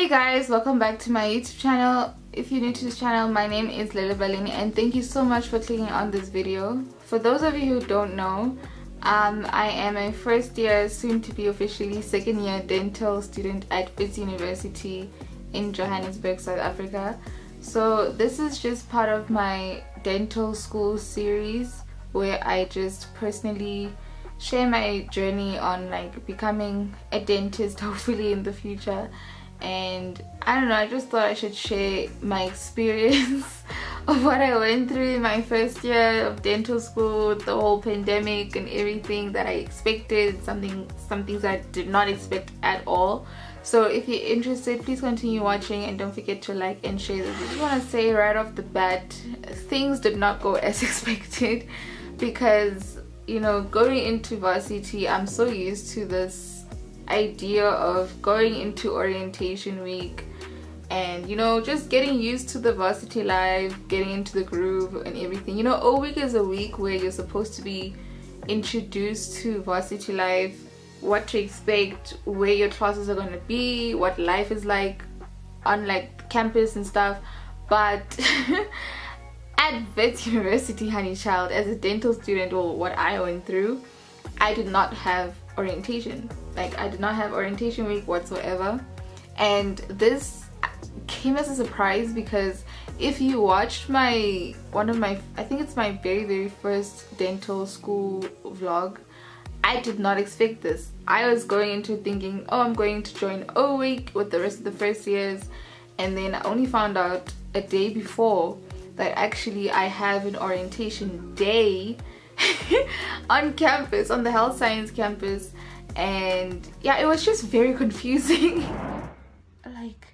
Hey guys, welcome back to my YouTube channel. If you're new to this channel, my name is Lele and thank you so much for clicking on this video. For those of you who don't know, I am a first year, soon to be officially second year dental student at Wits University in Johannesburg, South Africa. So this is just part of my dental school series where I just personally share my journey on like becoming a dentist hopefully in the future. And I don't know, I just thought I should share my experience of what I went through in my first year of dental school with the whole pandemic and everything that I expected, some things I did not expect at all. So if you're interested, please continue watching and don't forget to like and share this. I just want to say right off the bat, things did not go as expected because, you know, going into varsity, I'm so used to this idea of going into orientation week and, you know, just getting used to the varsity life, getting into the groove and everything. You know, O week is a week where you're supposed to be introduced to varsity life, what to expect, where your classes are going to be, what life is like on like campus and stuff. But at Wits University, honey child, as a dental student, or what I went through, I did not have orientation. Like, I did not have orientation week whatsoever, and this came as a surprise because if you watched I think it's my very first dental school vlog, I did not expect this. I was going into thinking, oh, I'm going to join O week with the rest of the first years, and then I only found out a day before that actually I have an orientation day on campus, on the health science campus. And yeah, it was just very confusing. Like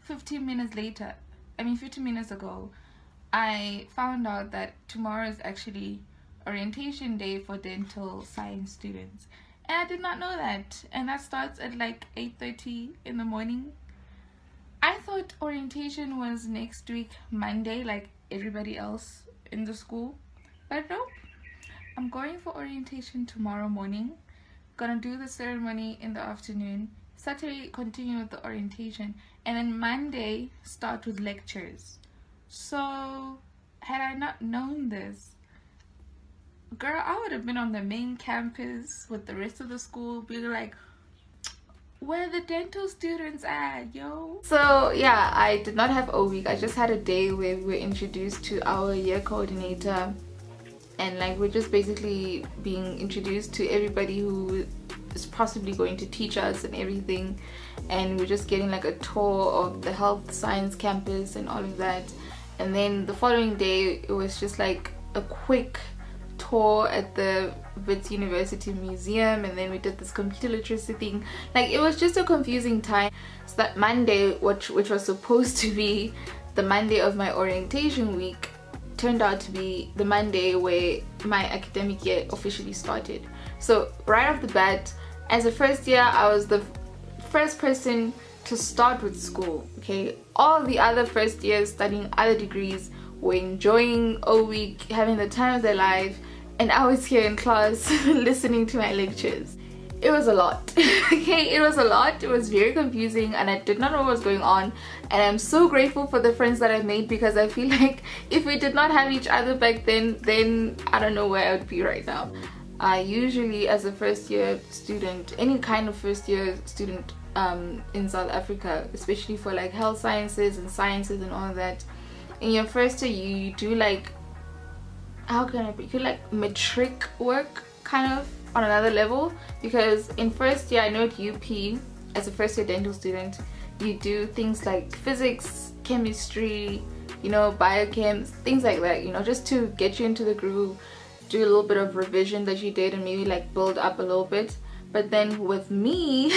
15 minutes ago, I found out that tomorrow is actually orientation day for dental science students, and I did not know that. And that starts at like 8:30 in the morning. I thought orientation was next week Monday like everybody else in the school, but no, I'm going for orientation tomorrow morning. Gonna do the ceremony in the afternoon, Saturday continue with the orientation, and then Monday start with lectures. So had I not known this, girl, I would have been on the main campus with the rest of the school, being like, where the dental students at, yo? So yeah, I did not have O week. I just had a day where we were introduced to our year coordinator, and like we're just basically being introduced to everybody who is possibly going to teach us and everything, and we're just getting like a tour of the health science campus and all of that. And then the following day it was just like a quick tour at the Wits University Museum, and then we did this computer literacy thing. Like, it was just a confusing time. So that Monday, which was supposed to be the Monday of my orientation week, turned out to be the Monday where my academic year officially started. So right off the bat, as a first year, I was the first person to start with school. Okay, all the other first years studying other degrees were enjoying O week, having the time of their life, and I was here in class listening to my lectures. It was a lot. Okay, it was a lot. It was very confusing and I did not know what was going on, and I'm so grateful for the friends that I've made, because I feel like if we did not have each other back then I don't know where I would be right now. Usually as a first year student, any kind of first year student in South Africa, especially for like health sciences and sciences and all of that, in your first year you do like, how can I put, you do like matric work kind of on another level, because in first year, I know at UP, as a first year dental student, you do things like physics, chemistry, you know, biochem, things like that, you know, just to get you into the groove, do a little bit of revision that you did and maybe like build up a little bit. But then with me,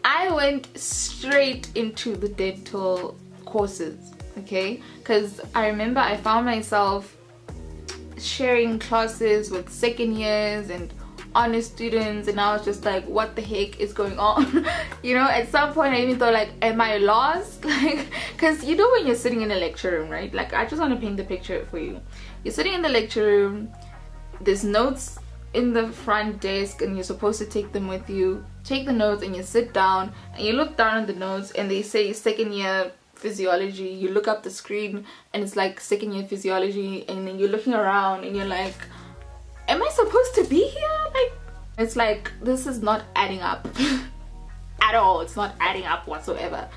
I went straight into the dental courses, okay? Because I remember I found myself sharing classes with second years and honor students, and I was just like, what the heck is going on? You know, at some point I even thought like, am I lost? Like, because you know when you're sitting in a lecture room, right? Like, I just want to paint the picture for you. You're sitting in the lecture room, there's notes in the front desk and you're supposed to take them with you, take the notes and you sit down and you look down at the notes and they say second year physiology. You look up the screen and it's like second year physiology, and then you're looking around and you're like, am I supposed to be here? Like, it's like, this is not adding up at all. It's not adding up whatsoever.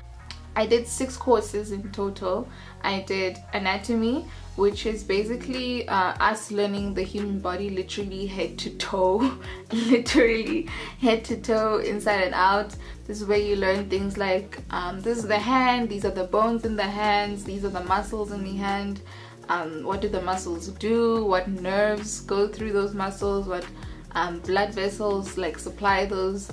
I did 6 courses in total. I did anatomy, which is basically us learning the human body literally head to toe. Literally head to toe, inside and out. This is where you learn things like this is the hand, these are the bones in the hands, these are the muscles in the hand, what do the muscles do, what nerves go through those muscles, what blood vessels like supply those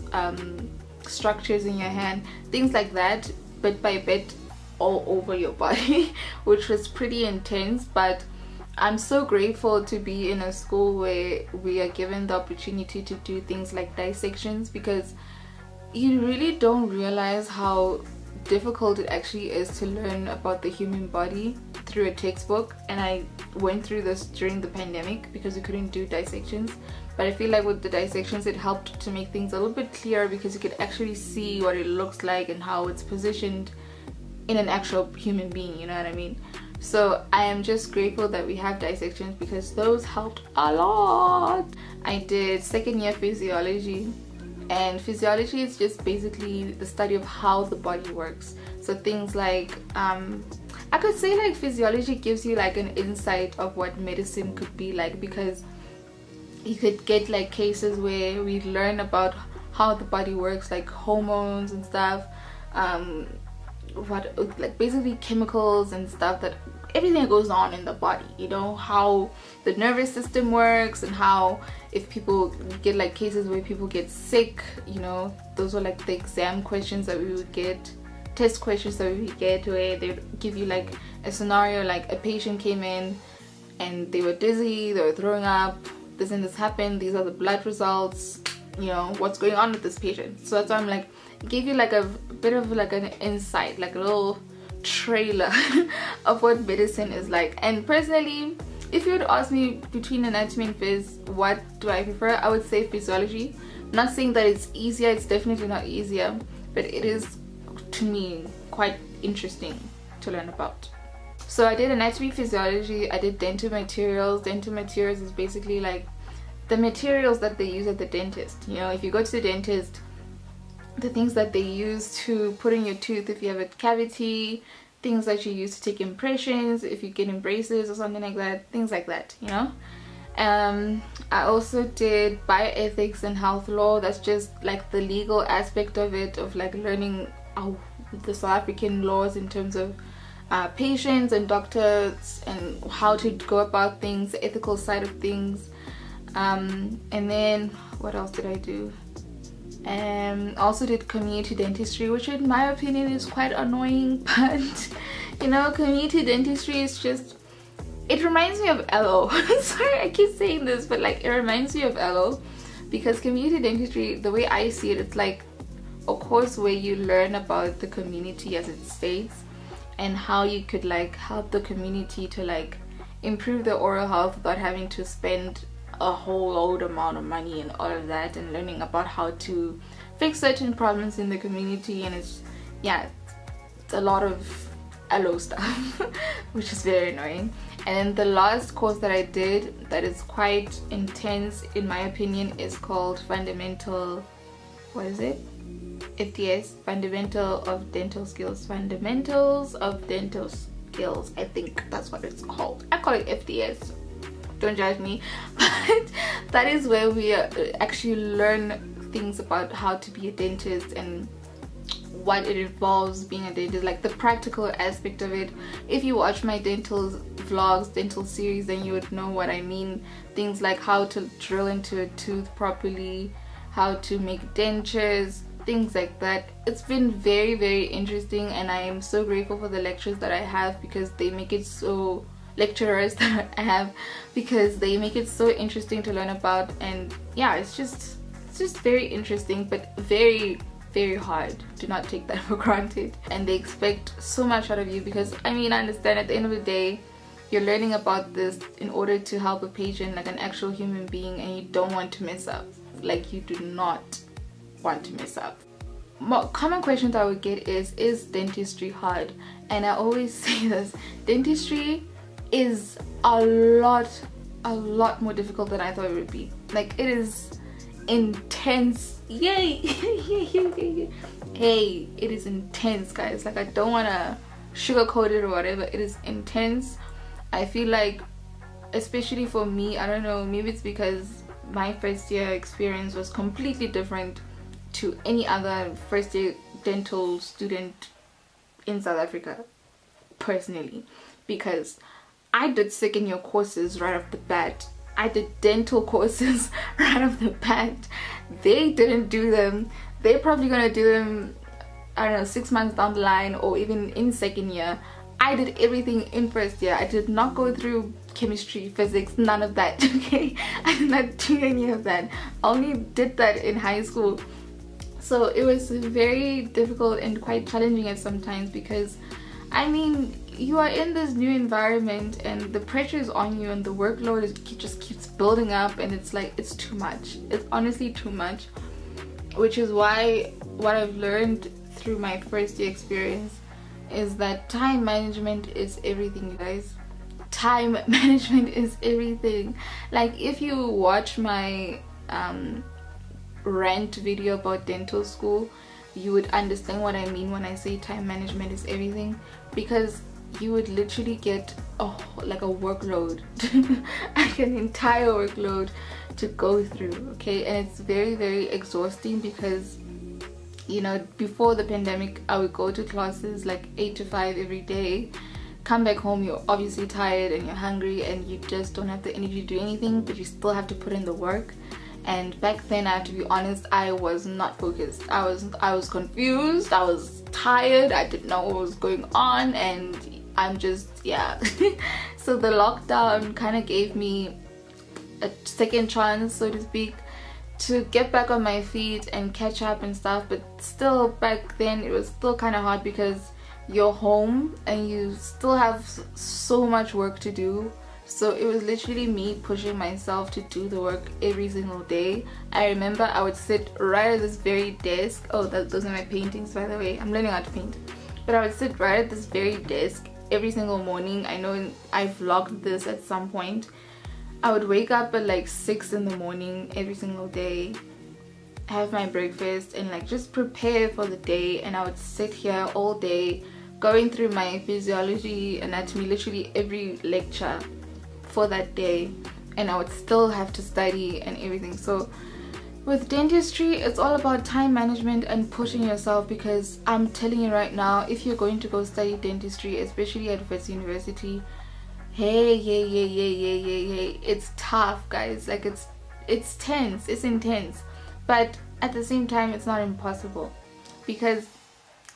structures in your hand, things like that, bit by bit, all over your body, which was pretty intense. But I'm so grateful to be in a school where we are given the opportunity to do things like dissections, because you really don't realize how difficult it actually is to learn about the human body through a textbook. And I went through this during the pandemic because we couldn't do dissections, but I feel like with the dissections it helped to make things a little bit clearer, because you could actually see what it looks like and how it's positioned in an actual human being, you know what I mean? So I am just grateful that we have dissections, because those helped a lot. I did second year physiology, and physiology is just basically the study of how the body works. So things like I could say like physiology gives you like an insight of what medicine could be like, because you could get like cases where we learn about how the body works, like hormones and stuff, what like basically chemicals and stuff, that everything that goes on in the body, you know, how the nervous system works, and how if people get like cases where people get sick, you know, those were like the exam questions that we would get, test questions that we would get, where they would give you like a scenario, like a patient came in and they were dizzy, they were throwing up, this and this happened, these are the blood results, you know, what's going on with this patient. So that's why I'm like, it gave you like a bit of like an insight, like a little trailer of what medicine is like. And personally, if you would ask me between anatomy and phys, what do I prefer, I would say physiology. I'm not saying that it's easier, it's definitely not easier, but it is, to me, quite interesting to learn about. So I did anatomy, physiology, I did dental materials. Dental materials is basically like the materials that they use at the dentist. You know, if you go to the dentist, the things that they use to put in your tooth if you have a cavity, things that you use to take impressions if you get in braces or something like that, things like that, you know. I also did bioethics and health law. That's just like the legal aspect of it, of like learning the South African laws in terms of patients and doctors and how to go about things, the ethical side of things. And then what else did I do? Also did community dentistry, which in my opinion is quite annoying, but you know, community dentistry is just, it reminds me of LO. Sorry, I keep saying this, but like it reminds me of LO, because community dentistry, the way I see it, it's like a course where you learn about the community as it states, and how you could like help the community to like improve their oral health without having to spend a whole load amount of money and all of that, and learning about how to fix certain problems in the community. And it's, yeah, it's a lot of LO stuff which is very annoying. And then the last course that I did that is quite intense in my opinion is called Fundamental, what is it? FDS, Fundamental of Dental Skills, Fundamentals of Dental Skills, I think that's what it's called. I call it FDS, don't judge me, but that is where we actually learn things about how to be a dentist and what it involves being a dentist, like the practical aspect of it. If you watch my dental vlogs, dental series, then you would know what I mean. Things like how to drill into a tooth properly, how to make dentures, things like that. It's been very, very interesting, and I am so grateful for the lectures that I have, because they make it so, lecturers that I have, because they make it so interesting to learn about. And yeah, it's just very interesting, but very, very hard. Do not take that for granted. And they expect so much out of you, because I mean, I understand at the end of the day you're learning about this in order to help a patient, like an actual human being, and you don't want to mess up. Like, you do not want to mess up. More common questions I would get is dentistry hard? And I always say this, dentistry is a lot more difficult than I thought it would be. Like, it is intense. Yay. Hey, it is intense, guys. Like, I don't want to sugarcoat it or whatever. It is intense. I feel like, especially for me, I don't know, maybe it's because my first year experience was completely different to any other first year dental student in South Africa, personally, because I did second year courses right off the bat. I did dental courses right off the bat. They didn't do them. They're probably gonna do them, I don't know, 6 months down the line or even in second year. I did everything in first year. I did not go through chemistry, physics, none of that. Okay, I did not do any of that. I only did that in high school. So it was very difficult and quite challenging at sometimes, because I mean, you are in this new environment and the pressure is on you and the workload just keeps building up, and it's like, it's too much. It's honestly too much, which is why what I've learned through my first year experience is that time management is everything, you guys. Time management is everything. Like, if you watch my rant video about dental school, you would understand what I mean when I say time management is everything, because you would literally get like a workload like an entire workload to go through, okay? And it's very exhausting, because you know, before the pandemic I would go to classes like 8 to 5 every day, come back home, you're obviously tired and you're hungry and you just don't have the energy to do anything, but you still have to put in the work. And back then, I have to be honest, I was not focused. I was confused, I was tired, I didn't know what was going on, and I'm just, yeah. So the lockdown kind of gave me a second chance, so to speak, to get back on my feet and catch up and stuff. But still, back then it was still kind of hard, because you're home and you still have so much work to do. So it was literally me pushing myself to do the work every single day. I remember I would sit right at this very desk. Oh, those are my paintings, by the way. I'm learning how to paint. But I would sit right at this very desk every single morning. I know I vlogged this at some point. I would wake up at like 6 in the morning every single day, have my breakfast, and like just prepare for the day. And I would sit here all day going through my physiology, anatomy, literally every lecture for that day, and I would still have to study and everything. So with dentistry, it's all about time management and pushing yourself, because I'm telling you right now, if you're going to go study dentistry, especially at Wits University, hey, it's tough, guys. Like, it's tense, it's intense, but at the same time it's not impossible, because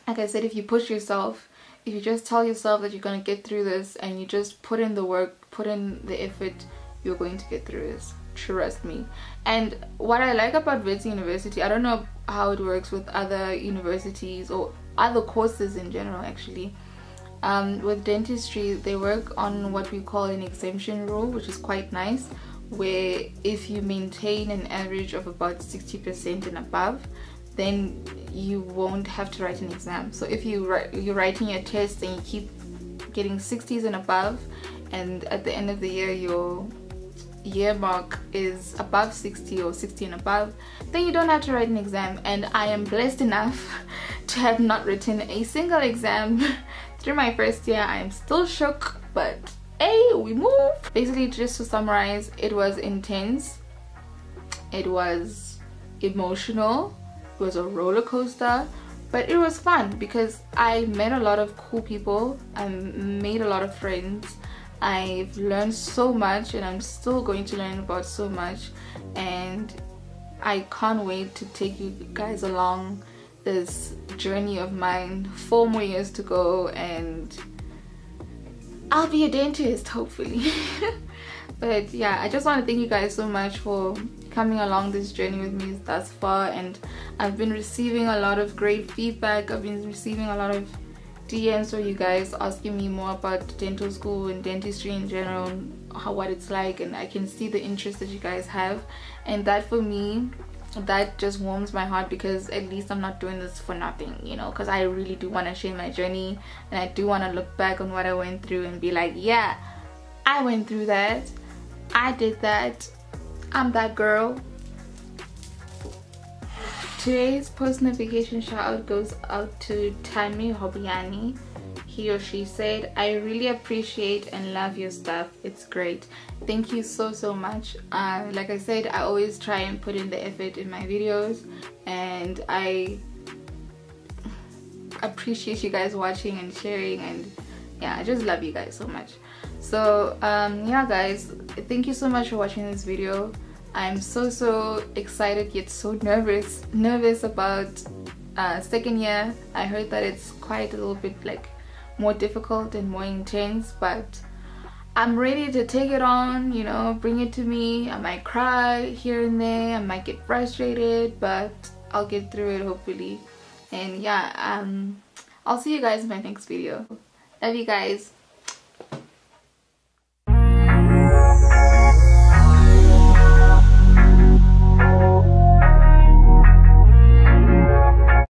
like I said, if you push yourself, if you just tell yourself that you're going to get through this and you just put in the work, put in the effort, you're going to get through this. Trust me. And what I like about Wits University, I don't know how it works with other universities or other courses in general actually. With dentistry, they work on what we call an exemption rule, which is quite nice, where if you maintain an average of about 60% and above, then you won't have to write an exam. So if you're writing your test and you keep getting 60s and above, and at the end of the year your year mark is above 60 or 60 and above, then you don't have to write an exam. And I am blessed enough to have not written a single exam through my first year. I am still shook, but hey, we move. Basically, just to summarize, it was intense, it was emotional, it was a roller coaster, but it was fun because I met a lot of cool people, I made a lot of friends, I've learned so much, and I'm still going to learn about so much, and I can't wait to take you guys along this journey of mine. 4 more years to go and I'll be a dentist, hopefully. But yeah, I just want to thank you guys so much for coming along this journey with me thus far, and I've been receiving a lot of great feedback. I've been receiving a lot of DMs from you guys asking me more about dental school and dentistry in general, what it's like, and I can see the interest that you guys have, and that for me that just warms my heart, because at least I'm not doing this for nothing, you know, because I really do want to share my journey, and I do want to look back on what I went through and be like, yeah, I went through that, I did that, I'm that girl. Today's post notification shout out goes out to Tami Hobiani. He or she said, I really appreciate and love your stuff, it's great. Thank you so much. Like I said, I always try and put in the effort in my videos, and I appreciate you guys watching and sharing, and yeah, I just love you guys so much. So yeah guys, thank you so much for watching this video. I'm so excited yet so nervous about second year. I heard that it's quite a little bit like more difficult and more intense, but I'm ready to take it on, you know, bring it to me. I might cry here and there, I might get frustrated, but I'll get through it hopefully. And yeah, I'll see you guys in my next video. Love you guys.